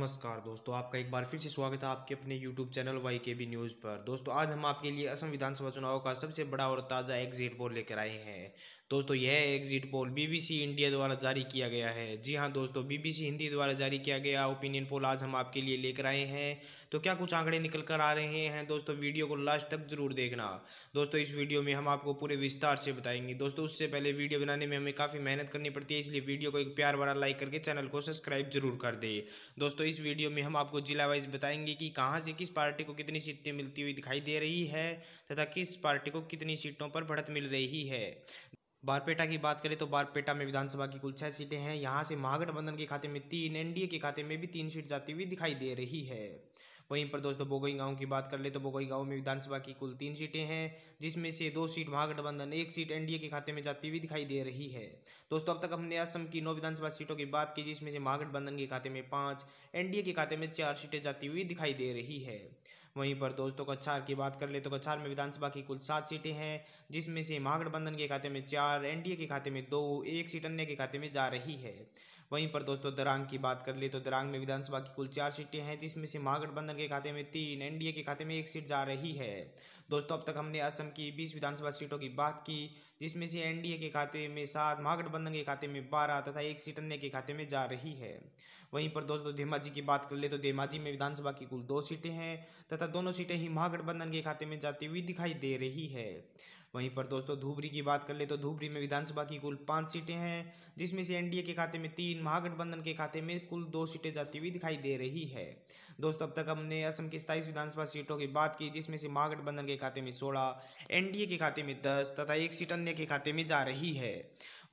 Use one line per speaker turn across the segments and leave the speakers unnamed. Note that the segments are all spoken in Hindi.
नमस्कार दोस्तों, आपका एक बार फिर से स्वागत है आपके अपने YouTube चैनल YKB न्यूज़ पर। दोस्तों आज हम आपके लिए असम विधानसभा चुनाव का सबसे बड़ा और ताज़ा एग्जिट पोल लेकर आए हैं। दोस्तों यह एग्जिट पोल BBC इंडिया द्वारा जारी किया गया है। जी हां दोस्तों, BBC हिंदी द्वारा जारी किया गया ओपिनियन पोल आज हम आपके लिए लेकर आए हैं। तो क्या कुछ आंकड़े निकल कर आ रहे हैं दोस्तों, वीडियो को लास्ट तक जरूर देखना। दोस्तों इस वीडियो में हम आपको पूरे विस्तार से बताएंगे। दोस्तों उससे पहले वीडियो बनाने में हमें काफ़ी मेहनत करनी पड़ती है, इसलिए वीडियो को एक प्यार भरा लाइक करके चैनल को सब्सक्राइब जरूर कर दे। दोस्तों इस वीडियो में हम आपको जिला वाइज बताएंगे कि कहां से किस पार्टी को कितनी सीटें मिलती हुई दिखाई दे रही है तथा किस पार्टी को कितनी सीटों पर बढ़त मिल रही है। बारपेटा की बात करें तो बारपेटा में विधानसभा की कुल 6 सीटें हैं। यहां से महागठबंधन के खाते में 3, एनडीए के खाते में भी 3 सीट जाती हुई दिखाई दे रही है। वहीं पर दोस्तों बोगई गांव की बात कर ले तो बोगई गांव में विधानसभा की कुल 3 सीटें हैं, जिसमें से 2 सीट महागठबंधन, 1 सीट एनडीए के खाते में जाती हुई दिखाई दे रही है। दोस्तों अब तक हमने असम की 9 विधानसभा सीटों की बात की, जिसमें से महागठबंधन के खाते में 5, एनडीए के खाते में 4 सीटें जाती हुई दिखाई दे रही है। वहीं पर दोस्तों कछार की बात कर ले तो कछार में विधानसभा की कुल 7 सीटें हैं, जिसमें से महागठबंधन के खाते में 4, एनडीए के खाते में 2, 1 सीट अन्य के खाते में जा रही है। वहीं पर दोस्तों दरांग की बात कर ले तो दरांग में विधानसभा की कुल 4 सीटें हैं, जिसमें से महागठबंधन के खाते में 3, एनडीए के खाते में 1 सीट जा रही है। दोस्तों अब तक हमने असम की 20 विधानसभा सीटों की बात की, जिसमें से एनडीए के खाते में 7, महागठबंधन के खाते में 12 तथा 1 सीट अन्य के खाते में जा रही है। वहीं पर दोस्तों धेमाजी की बात कर ले तो धेमाजी में विधानसभा की कुल 2 सीटें हैं तथा दोनों सीटें ही महागठबंधन के खाते में जाती हुई दिखाई दे रही है। वहीं पर दोस्तों धुबरी की बात कर ले तो धुबरी में विधानसभा की कुल 5 सीटें हैं, जिसमें से एनडीए के खाते में 3, महागठबंधन के खाते में कुल 2 सीटें जाती हुई दिखाई दे रही है। दोस्तों अब तक हमने असम की 27 विधानसभा सीटों की बात की, जिसमें से महागठबंधन के खाते में 16, एनडीए के खाते में 10 तथा 1 सीट अन्य के खाते में जा रही है।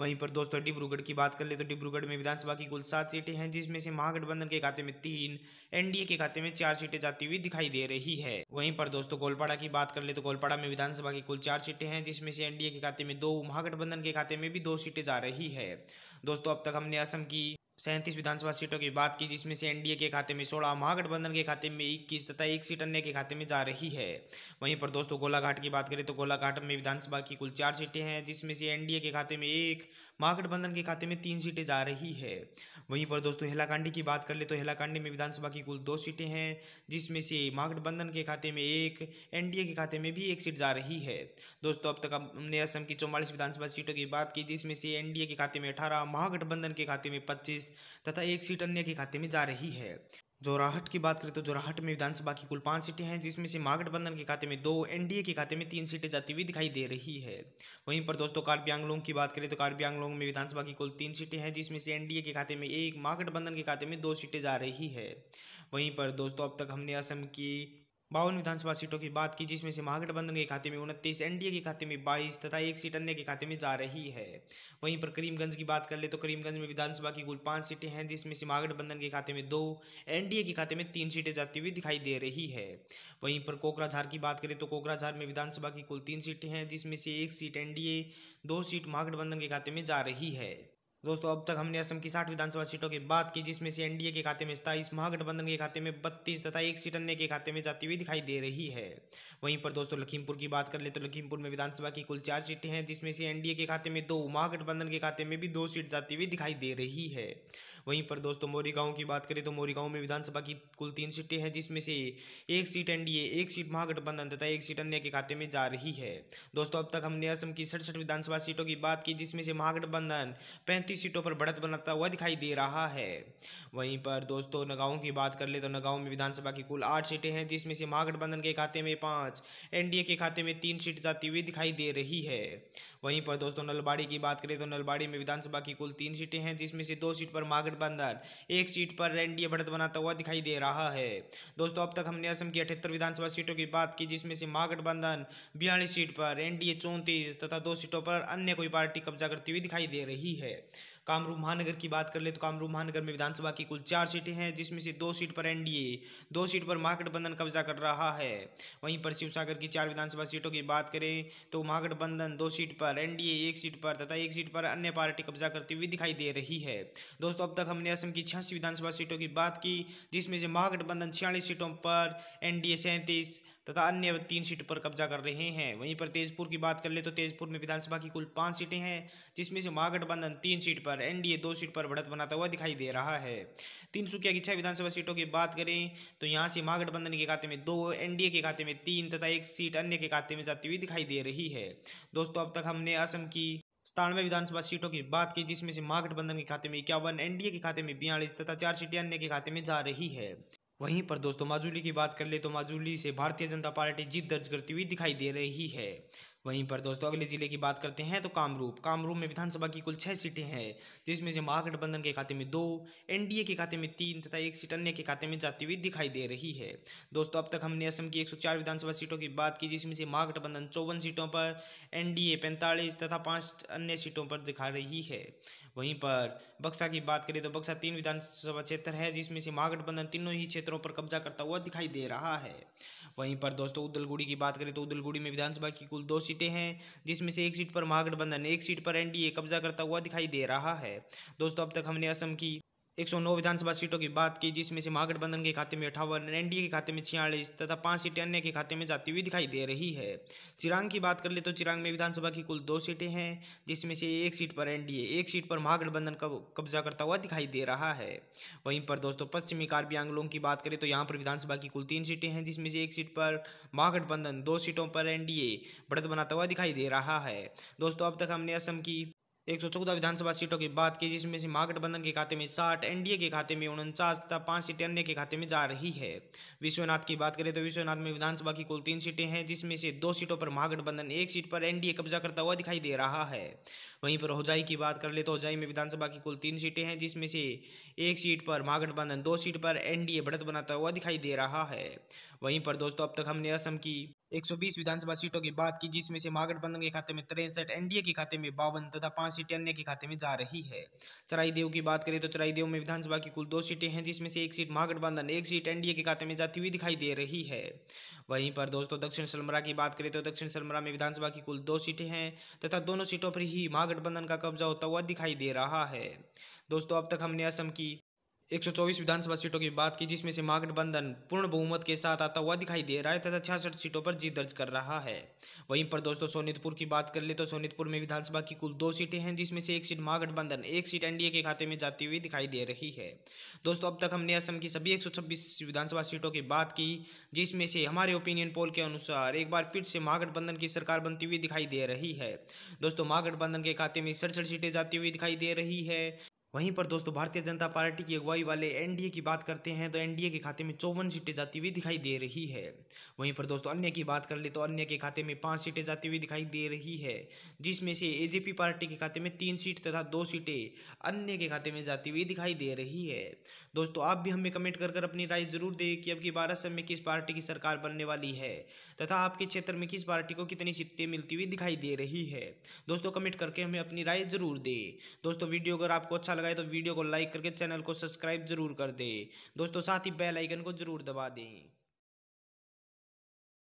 वहीं पर दोस्तों डिब्रूगढ़ की बात कर ले तो डिब्रूगढ़ में विधानसभा की कुल 7 सीटें हैं, जिसमें से महागठबंधन के खाते में 3, एनडीए के खाते में 4 सीटें जाती हुई दिखाई दे रही है। वहीं पर दोस्तों गोलपाड़ा की बात कर ले तो गोलपाड़ा में विधानसभा की कुल 4 सीटें हैं, जिसमें से एनडीए के खाते में 2, महागठबंधन के खाते में भी 2 सीटें जा रही है। दोस्तों अब तक हमने असम की 37 विधानसभा सीटों की बात की, जिसमें से एनडीए के खाते में 16, महागठबंधन के खाते में 21 तथा 1 सीट अन्य के खाते में जा रही है। वहीं पर दोस्तों गोलाघाट की बात करें तो गोलाघाट में विधानसभा की कुल 4 सीटें हैं, जिसमें से एनडीए के खाते में 1, महागठबंधन के खाते में 3 सीटें जा रही है। वहीं पर दोस्तों हैलाकांडी की बात कर ले तो हैलाकांडी में विधानसभा की कुल 2 सीटें हैं, जिसमें से महागठबंधन के खाते में 1, एनडीए के खाते में भी 1 सीट जा रही है। दोस्तों अब तक हमने असम की 44 विधानसभा सीटों की बात की, जिसमें से एनडीए के खाते में 18, महागठबंधन के खाते में 25 तथा 1 सीट अन्य के खाते में जा रही है। जोराहट की बात करें तो जोराहट में विधानसभा की कुल 5 सीटें हैं, जिसमें से महागठबंधन के खाते में 2, एनडीए के खाते में 3 सीटें जाती हुई दिखाई दे रही है। वहीं पर दोस्तों कार्बी आंगलोंग की बात करें तो कार्बी आंगलोंग में विधानसभा की कुल 3 सीटें हैं, जिसमें से एनडीए के खाते में 1, महागठबंधन के खाते में 2 सीटें जा रही है। वहीं पर दोस्तों अब तक हमने असम की 52 विधानसभा सीटों की बात की, जिसमें से महागठबंधन के खाते में 29, एनडीए के खाते में 22 तथा 1 सीट अन्य के खाते में जा रही है। वहीं पर करीमगंज की बात कर ले तो करीमगंज में विधानसभा की कुल 5 सीटें हैं, जिसमें से महागठबंधन के खाते में 2, एनडीए के खाते में 3 सीटें जाती हुई दिखाई दे रही है। वहीं पर कोकराझार की बात करें तो कोकराझार में विधानसभा की कुल 3 सीटें हैं, जिसमें से 1 सीट एनडीए, 2 सीट महागठबंधन के खाते में जा रही है। दोस्तों अब तक हमने असम की 60 विधानसभा सीटों की बात की, जिसमें से एनडीए के खाते में 27, महागठबंधन के खाते में 32 तथा 1 सीट अन्य के खाते में जाती हुई दिखाई दे रही है। वहीं पर दोस्तों लखीमपुर की बात कर ले तो लखीमपुर में विधानसभा की कुल 4 सीटें हैं, जिसमें से एनडीए के खाते में 2, महागठबंधन के खाते में भी 2 सीट जाती हुई दिखाई दे रही है। वहीं पर दोस्तों मोरीगांव की बात करें तो मोरीगांव में विधानसभा की कुल 3 सीटें हैं, जिसमें से 1 सीट एनडीए, 1 सीट महागठबंधन तथा 1 सीट अन्य के खाते में जा रही है। दोस्तों अब तक हमने असम की 67 विधानसभा सीटों की बात की, जिसमें से महागठबंधन 35 सीटों पर बढ़त बनाता हुआ दिखाई दे रहा है। वहीं पर दोस्तों नगांव की बात कर ले तो नगांव में विधानसभा की कुल 8 सीटें हैं, जिसमें से महागठबंधन के खाते में 5, एनडीए के खाते में 3 सीट जाती हुई दिखाई दे रही है। वहीं पर दोस्तों नलबाड़ी की बात करें तो नलबाड़ी में विधानसभा की कुल 3 सीटें हैं, जिसमें से 2 सीट पर महागठबंधन, 1 सीट पर एनडीए बढ़त बनाता हुआ दिखाई दे रहा है। दोस्तों अब तक हमने असम की 78 विधानसभा सीटों की बात की, जिसमें से महागठबंधन 42 सीट पर, एनडीए 34 तथा 2 सीटों पर अन्य कोई पार्टी कब्जा करती हुई दिखाई दे रही है। कामरूप महानगर की बात कर ले तो कामरूप महानगर में विधानसभा की कुल 4 सीटें हैं, जिसमें से 2 सीट पर एनडीए, 2 सीट पर महागठबंधन कब्जा कर रहा है। वहीं पर शिवसागर की 4 विधानसभा सीटों की बात करें तो महागठबंधन 2 सीट पर, एनडीए 1 सीट पर तथा 1 सीट पर अन्य पार्टी कब्जा करती हुई दिखाई दे रही है। दोस्तों अब तक हमने असम की 86 विधानसभा सीटों की बात की, जिसमें से महागठबंधन 46 सीटों पर, एनडीए 37, तथा अन्य 3 सीट पर कब्जा कर रहे हैं। वहीं पर तेजपुर की बात कर ले तो तेजपुर में विधानसभा की कुल 5 सीटें हैं, जिसमें से महागठबंधन 3 सीट पर, एनडीए 2 सीट पर बढ़त बनाता हुआ दिखाई दे रहा है। तिनसुकिया की 6 विधानसभा सीटों की बात करें तो यहाँ से महागठबंधन के खाते में 2, एनडीए के खाते में 3 तथा 1 सीट अन्य के खाते में जाती हुई दिखाई दे रही है। दोस्तों अब तक हमने असम की 97 विधानसभा सीटों की बात की, जिसमें से महागठबंधन के खाते में 51, एनडीए के खाते में 42 तथा 4 सीटें अन्य के खाते में जा रही है। वहीं पर दोस्तों माजुली की बात कर ले तो माजुली से भारतीय जनता पार्टी जीत दर्ज करती हुई दिखाई दे रही है। वहीं पर दोस्तों अगले जिले की बात करते हैं तो कामरूप में विधानसभा की कुल 6 सीटें हैं, जिसमें से महागठबंधन के खाते में 2, एनडीए के खाते में 3 तथा 1 सीट अन्य के खाते में जाती हुई दिखाई दे रही है। दोस्तों अब तक हमने असम की 104 विधानसभा सीटों की बात की, जिसमें से महागठबंधन 54 सीटों पर, एनडीए 45 तथा 5 अन्य सीटों पर दिखा रही है। वहीं पर बक्सा की बात करें तो बक्सा 3 विधानसभा क्षेत्र है, जिसमें से महागठबंधन तीनों ही क्षेत्रों पर कब्जा करता हुआ दिखाई दे रहा है। वहीं पर दोस्तों उदलगुड़ी की बात करें तो उदलगुड़ी में विधानसभा की कुल 2 सीटें हैं, जिसमें से 1 सीट पर महागठबंधन, 1 सीट पर एनडीए कब्जा करता हुआ दिखाई दे रहा है। दोस्तों अब तक हमने असम की 109 विधानसभा सीटों की बात की, जिसमें से महागठबंधन के खाते में 58, एनडीए के खाते में 46 तथा 5 सीटें अन्य के खाते में जाती हुई दिखाई दे रही है। चिरांग की बात कर ले तो चिरांग में विधानसभा की कुल 2 सीटें हैं, जिसमें से 1 सीट पर एनडीए, 1 सीट पर महागठबंधन का कब्जा करता हुआ दिखाई दे रहा है। वहीं पर दोस्तों पश्चिमी कार्बी आंगलोंग की बात करें तो यहाँ पर विधानसभा की कुल 3 सीटें हैं, जिसमें से 1 सीट पर महागठबंधन, 2 सीटों पर एनडीए बढ़त बनाता हुआ दिखाई दे रहा है। दोस्तों अब तक हमने असम की 114 विधानसभा सीटों की बात की, जिसमें से महागठबंधन के खाते में 60, एनडीए के खाते में 49 तथा 5 सीटें अन्य के खाते में जा रही है। विश्वनाथ की बात करें तो विश्वनाथ में विधानसभा की कुल 3 सीटें हैं, जिसमें से 2 सीटों पर महागठबंधन, 1 सीट पर एनडीए कब्जा करता हुआ दिखाई दे रहा है। वहीं पर होजाई की बात कर ले तो होजाई में विधानसभा की कुल 3 सीटें हैं, जिसमें से 1 सीट पर महागठबंधन, 2 सीट पर एनडीए बढ़त बनाता हुआ दिखाई दे रहा है। वहीं पर दोस्तों अब तक हमने असम की 120 विधानसभा सीटों की बात की, जिसमें से महागठबंधन के खाते में 63, एनडीए के खाते में 52 तथा 5 सीटें अन्य के खाते में जा रही है। चराईदेव की बात करें तो चराईदेव में विधानसभा की कुल 2 सीटें हैं, जिसमें से 1 सीट महागठबंधन, 1 सीट एनडीए के खाते में जाती हुई दिखाई दे रही है। वहीं पर दोस्तों दक्षिण सलमरा की बात करें तो दक्षिण सलमरा में विधानसभा की कुल 2 सीटें हैं तथा दोनों सीटों पर ही महागठबंधन का कब्जा होता हुआ दिखाई दे रहा है। दोस्तों अब तक हमने असम की 124 विधानसभा सीटों की बात की, जिसमें से महागठबंधन पूर्ण बहुमत के साथ आता हुआ दिखाई दे रहा है तथा 66 सीटों पर जीत दर्ज कर रहा है। वहीं पर दोस्तों सोनितपुर की बात कर ले तो सोनितपुर में विधानसभा की कुल 2 सीटें हैं, जिसमें से 1 सीट महागठबंधन, 1 सीट एनडीए के खाते में जाती हुई दिखाई दे रही है। दोस्तों अब तक हमने असम की सभी 126 विधानसभा सीटों की बात की, जिसमें से हमारे ओपिनियन पोल के अनुसार एक बार फिर से महागठबंधन की सरकार बनती हुई दिखाई दे रही है। दोस्तों महागठबंधन के खाते में 67 सीटें जाती हुई दिखाई दे रही है। वहीं पर दोस्तों भारतीय जनता पार्टी की अगुवाई वाले एनडीए की बात करते हैं तो एनडीए के खाते में 54 सीटें जाती हुई दिखाई दे रही है। वहीं पर दोस्तों अन्य की बात कर ले तो अन्य के खाते में 5 सीटें जाती हुई दिखाई दे रही है, जिसमें से एजेपी पार्टी के खाते में 3 सीट तथा 2 सीटें अन्य के खाते में जाती हुई दिखाई दे रही है। दोस्तों आप भी हमें कमेंट कर अपनी राय जरूर दें कि अब की 12 असम में किस पार्टी की सरकार बनने वाली है तथा आपके क्षेत्र में किस पार्टी को कितनी सीटें मिलती हुई दिखाई दे रही है। दोस्तों कमेंट करके हमें अपनी राय जरूर दें। दोस्तों वीडियो अगर आपको अच्छा लगा है तो वीडियो को लाइक करके चैनल को सब्सक्राइब जरूर कर दें। दोस्तों साथ ही बेल आइकन को जरूर दबा दें।